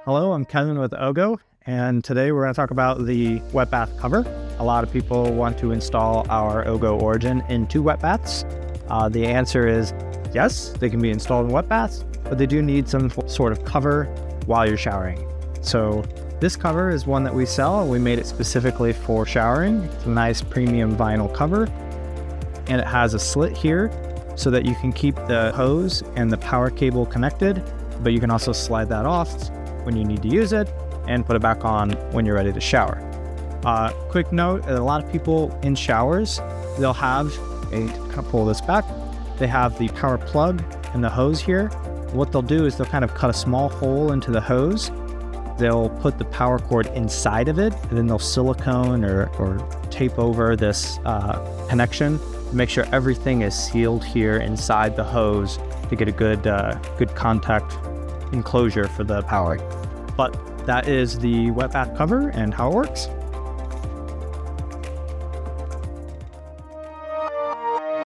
Hello, I'm Kevin with OGO, and today we're going to talk about the wet bath cover. A lot of people want to install our OGO Origin in 2 wet baths. The answer is yes, they can be installed in wet baths, but they do need some sort of cover while you're showering. So this cover is one that we sell, and we made it specifically for showering. It's a nice premium vinyl cover, and it has a slit here so that you can keep the hose and the power cable connected, but you can also slide that off when you need to use it and put it back on when you're ready to shower. Quick note, a lot of people in showers, they'll have pull this back, they have the power plug and the hose here. What they'll do is they'll kind of cut a small hole into the hose. They'll put the power cord inside of it, and then they'll silicone or tape over this connection to make sure everything is sealed here inside the hose to get a good contact enclosure for the power. But that is the wet bath cover and how it works.